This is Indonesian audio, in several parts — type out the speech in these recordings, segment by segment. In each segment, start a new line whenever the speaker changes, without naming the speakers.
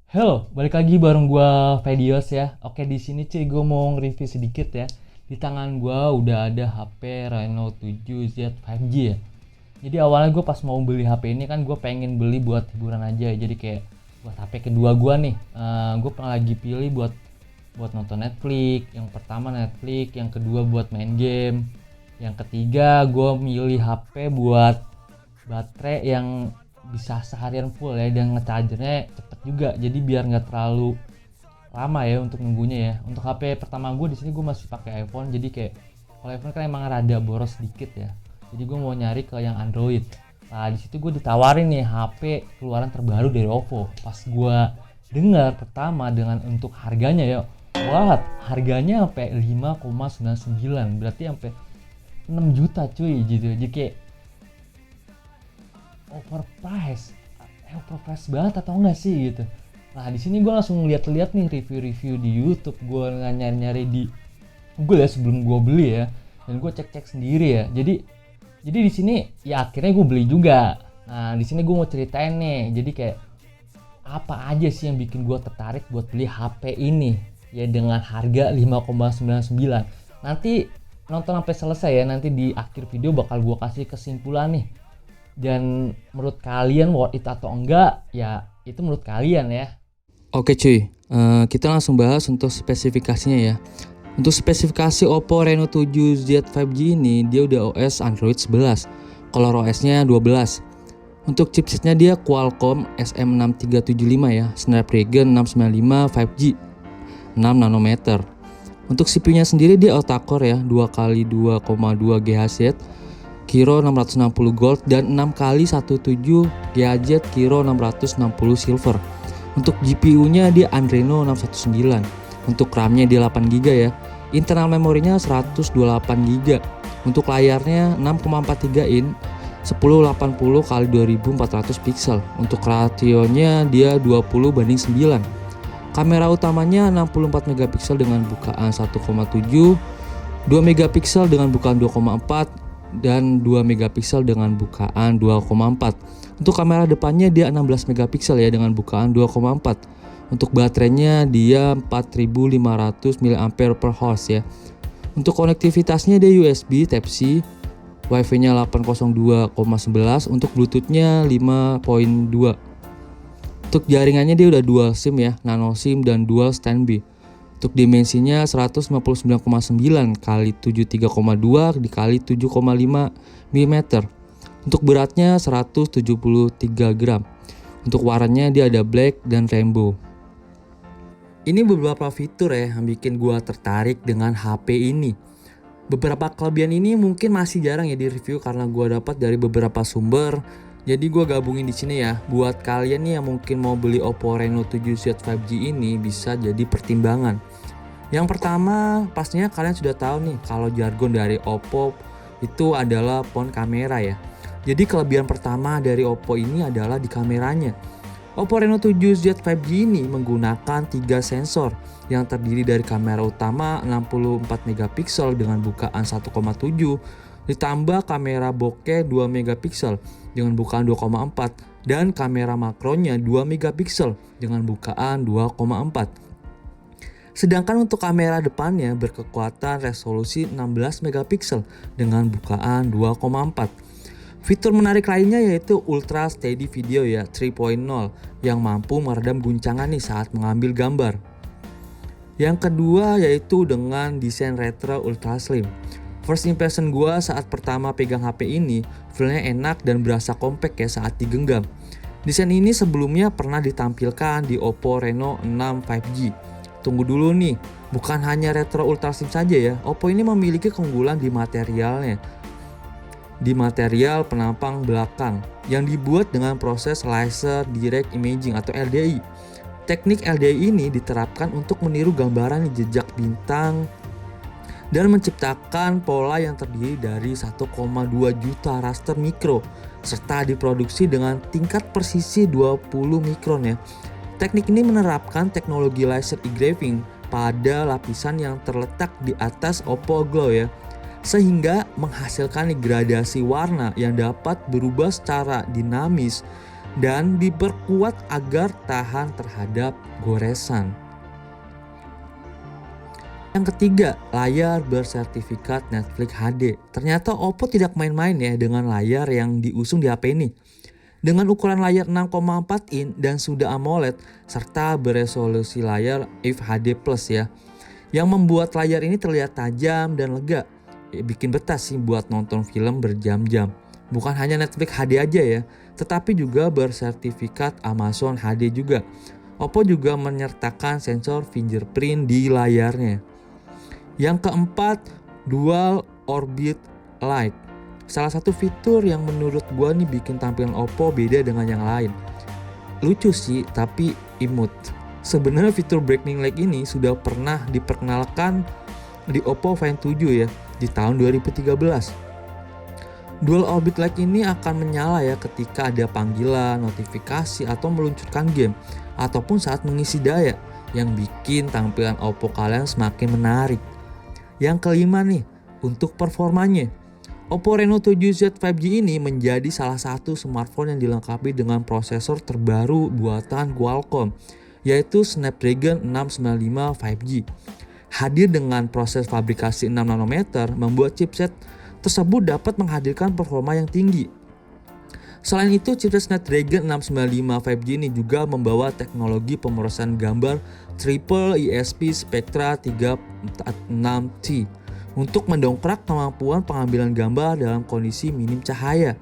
Halo, balik lagi bareng gua Vedios ya. Oke, di sini cuy gua mau nge-review sedikit ya. Di tangan gua udah ada HP Reno 7Z 5G ya. Jadi awalnya gua pas mau beli HP ini kan gua pengen beli buat hiburan aja. Jadi kayak buat HP kedua gua nih. Gua pernah lagi pilih buat buat nonton Netflix. Yang pertama Netflix, yang kedua buat main game. Yang ketiga gua milih HP buat baterai yang bisa seharian full ya, dan ngechargernya cepet juga, jadi biar nggak terlalu lama ya untuk nunggunya ya. Untuk HP pertama gue di sini gue masih pakai iPhone, jadi kayak kalau iPhone kan emang rada boros sedikit ya, jadi gue mau nyari ke yang Android. Nah di situ gue ditawarin nih HP keluaran terbaru dari Oppo. Pas gue dengar pertama dengan untuk harganya ya, wah harganya sampai 5,99, berarti sampai 6 juta cuy gitu. Jadi kayak overprice, overprice banget atau enggak sih gitu. Nah di sini gue langsung lihat-lihat nih review-review di YouTube, gue nyari-nyari di Google ya sebelum gue beli ya, dan gue cek-cek sendiri ya. Jadi di sini ya akhirnya gue beli juga. Nah di sini gue mau ceritain nih, jadi kayak apa aja sih yang bikin gue tertarik buat beli HP ini ya dengan harga 5,99. Nanti nonton sampai selesai ya, nanti di akhir video bakal gue kasih kesimpulan nih, dan menurut kalian worth it atau enggak ya itu menurut kalian ya.
Oke cuy, kita langsung bahas untuk spesifikasinya ya. Untuk spesifikasi Oppo Reno 7Z 5G ini, dia udah OS Android 11, Color OS-nya 12. Untuk chipsetnya dia Qualcomm SM6375 ya, Snapdragon 695 5G, 6 nanometer. Untuk CPU-nya sendiri dia octa-core ya, 2x2,2 GHz, Kiro 660 Gold, dan 6x17 GHz Kiro 660 Silver. Untuk GPU-nya dia Adreno 619. Untuk RAM-nya dia 8GB ya. Internal memorinya 128GB. Untuk layarnya 6,43 in 1080x2400 pixel. Untuk rasionya dia 20:9. Kamera utamanya 64 megapiksel dengan bukaan 1,7, 2 megapiksel dengan bukaan 2,4, dan 2 megapiksel dengan bukaan 2,4. Untuk kamera depannya dia 16 megapiksel ya dengan bukaan 2,4. Untuk baterainya dia 4500 mAh ya. Untuk konektivitasnya dia USB Type-C, Wi-Fi-nya 802,11, untuk Bluetooth-nya 5.2. Untuk jaringannya dia udah dual SIM ya, nano SIM dan dual standby. Untuk dimensinya 159,9 kali 73,2 dikali 7,5 mm. Untuk beratnya 173 gram. Untuk warnanya dia ada black dan rainbow. Ini beberapa fitur ya yang bikin gua tertarik dengan HP ini. Beberapa kelebihan ini mungkin masih jarang ya di review karena gua dapat dari beberapa sumber. Jadi gue gabungin di sini ya. Buat kalian nih yang mungkin mau beli Oppo Reno 7Z 5G ini bisa jadi pertimbangan. Yang pertama, pastinya kalian sudah tahu nih kalau jargon dari Oppo itu adalah phone kamera ya. Jadi kelebihan pertama dari Oppo ini adalah di kameranya. Oppo Reno 7Z 5G ini menggunakan 3 sensor yang terdiri dari kamera utama 64 megapiksel dengan bukaan 1,7, ditambah kamera bokeh 2 megapiksel dengan bukaan 2,4, dan kamera makronya 2 megapiksel dengan bukaan 2,4. Sedangkan untuk kamera depannya berkekuatan resolusi 16 megapiksel dengan bukaan 2,4. Fitur menarik lainnya yaitu Ultra Steady Video ya 3.0 yang mampu meredam guncangan nih saat mengambil gambar. Yang kedua yaitu dengan desain retro ultra slim. First impression gue saat pertama pegang HP ini, feel-nya enak dan berasa compact ya saat digenggam. Desain ini sebelumnya pernah ditampilkan di Oppo Reno 6 5G. Tunggu dulu nih, bukan hanya retro ultra slim saja ya, Oppo ini memiliki keunggulan di materialnya. Di material penampang belakang yang dibuat dengan proses laser direct imaging atau LDI. Teknik LDI ini diterapkan untuk meniru gambaran jejak bintang dan menciptakan pola yang terdiri dari 1,2 juta raster mikro serta diproduksi dengan tingkat presisi 20 mikron ya. Teknik ini menerapkan teknologi laser engraving pada lapisan yang terletak di atas Oppo Glow ya, sehingga menghasilkan gradasi warna yang dapat berubah secara dinamis dan diperkuat agar tahan terhadap goresan. Yang ketiga, layar bersertifikat Netflix HD. Ternyata Oppo tidak main-main ya dengan layar yang diusung di HP ini. Dengan ukuran layar 6,4 in dan sudah AMOLED serta beresolusi layar FHD Plus ya, yang membuat layar ini terlihat tajam dan lega. Bikin betah sih buat nonton film berjam-jam. Bukan hanya Netflix HD aja ya, tetapi juga bersertifikat Amazon HD juga. Oppo juga menyertakan sensor fingerprint di layarnya. Yang keempat, Dual Orbit Light. Salah satu fitur yang menurut gua nih bikin tampilan Oppo beda dengan yang lain. Lucu sih, tapi imut. Sebenarnya fitur Brightening Light ini sudah pernah diperkenalkan di Oppo Find 7 ya, di tahun 2013. Dual Orbit Light ini akan menyala ya ketika ada panggilan, notifikasi, atau meluncurkan game, ataupun saat mengisi daya, yang bikin tampilan Oppo kalian semakin menarik. Yang kelima nih, untuk performanya. Oppo Reno 7Z 5G ini menjadi salah satu smartphone yang dilengkapi dengan prosesor terbaru buatan Qualcomm, yaitu Snapdragon 695 5G. Hadir dengan proses fabrikasi 6 nanometer, membuat chipset tersebut dapat menghadirkan performa yang tinggi. Selain itu, chipset Snapdragon 695 5G ini juga membawa teknologi pemrosesan gambar Triple ISP Spectra 36T untuk mendongkrak kemampuan pengambilan gambar dalam kondisi minim cahaya.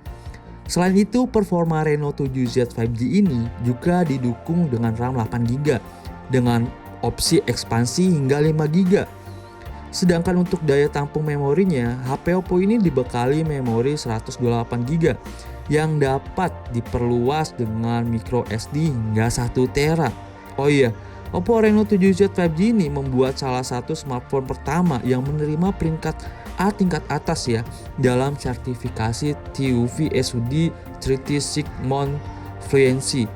Selain itu, performa Reno 7Z 5G ini juga didukung dengan RAM 8GB dengan opsi ekspansi hingga 5GB. Sedangkan untuk daya tampung memorinya, HP Oppo ini dibekali memori 128GB yang dapat diperluas dengan micro SD hingga 1TB. Oh iya, Oppo Reno 7Z 5G ini membuat salah satu smartphone pertama yang menerima peringkat A tingkat atas ya dalam sertifikasi TÜV SÜD 3D Sigmund Fluency.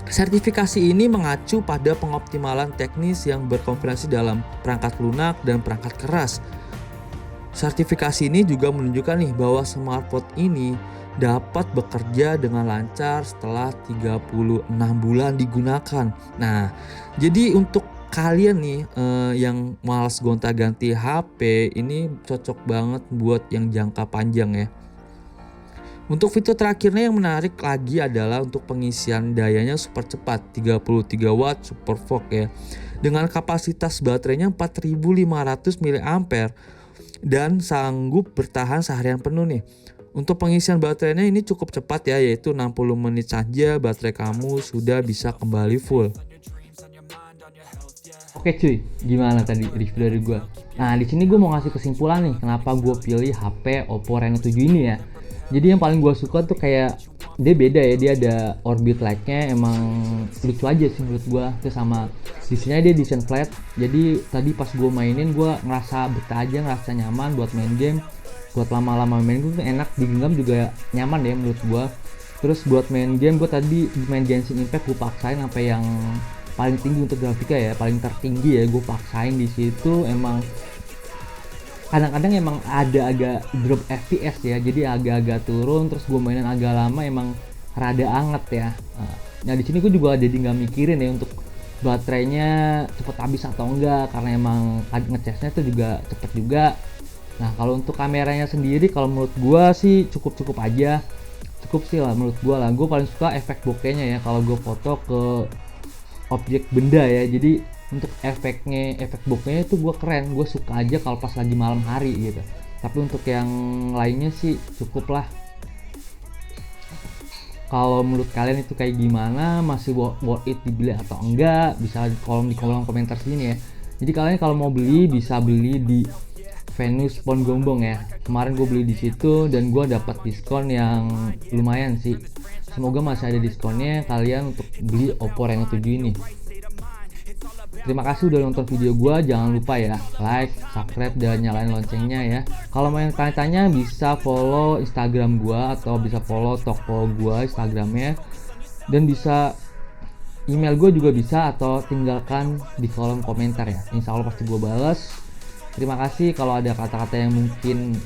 Sertifikasi ini mengacu pada pengoptimalan teknis yang berkonfigurasi dalam perangkat lunak dan perangkat keras. Sertifikasi ini juga menunjukkan nih bahwa smartphone ini dapat bekerja dengan lancar setelah 36 bulan digunakan. Nah, jadi untuk kalian nih yang malas gonta-ganti HP, ini cocok banget buat yang jangka panjang ya. Untuk fitur terakhirnya yang menarik lagi adalah untuk pengisian dayanya super cepat, 33 watt super fast ya. Dengan kapasitas baterainya 4500 mAh dan sanggup bertahan seharian penuh nih. Untuk pengisian baterainya ini cukup cepat ya, yaitu 60 menit saja baterai kamu sudah bisa kembali full.
Oke cuy, gimana tadi review dari gue? Nah, di sini gue mau ngasih kesimpulan nih kenapa gue pilih HP Oppo Reno 7 ini ya. Jadi yang paling gue suka tuh kayak dia beda ya, dia ada orbit light-nya, emang lucu aja sih menurut gue. Terus sama desainnya dia desain flat. Jadi tadi pas gue mainin gue ngerasa betah aja, ngerasa nyaman buat main game. Buat lama-lama main gue tuh enak, digenggam juga nyaman ya menurut gue. Terus buat main game gue tadi main Genshin Impact gue paksain sampai yang paling tinggi untuk grafika ya, paling tertinggi ya gue paksain di situ. Emang kadang-kadang emang ada agak drop FPS ya, jadi agak-agak turun. Terus gue mainin agak lama, emang rada anget ya. Nah di sini gue juga jadi nggak mikirin ya untuk baterainya cepet habis atau enggak, karena emang ngecasnya tuh juga cepet juga. Nah kalau untuk kameranya sendiri, kalau menurut gua sih cukup aja, cukup sih lah menurut gua lah. Gua paling suka efek bokehnya ya kalau gua foto ke objek benda ya. Jadi untuk efek bokehnya itu gua keren, gua suka aja kalau pas lagi malam hari gitu. Tapi untuk yang lainnya sih cukup lah. Kalau menurut kalian itu kayak gimana, masih worth it dibeli atau enggak, bisa di kolom komentar sini ya. Jadi kalian kalau mau beli bisa beli di Venus Pongombong ya. Kemarin gue beli di situ dan gue dapat diskon yang lumayan sih. Semoga masih ada diskonnya kalian untuk beli Oppo Reno 7 ini. Terima kasih udah nonton video gue. Jangan lupa ya like, subscribe, dan nyalain loncengnya ya. Kalau mau yang tanya-tanya bisa follow Instagram gue atau bisa follow toko gue Instagramnya, dan bisa email gue juga bisa, atau tinggalkan di kolom komentar ya. Insya Allah pasti gue balas. Terima kasih. Kalau ada kata-kata yang mungkin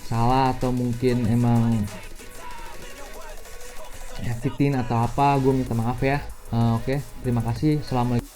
salah atau mungkin emang nyakitin atau apa, gue minta maaf ya. Oke, terima kasih. Assalamualaikum.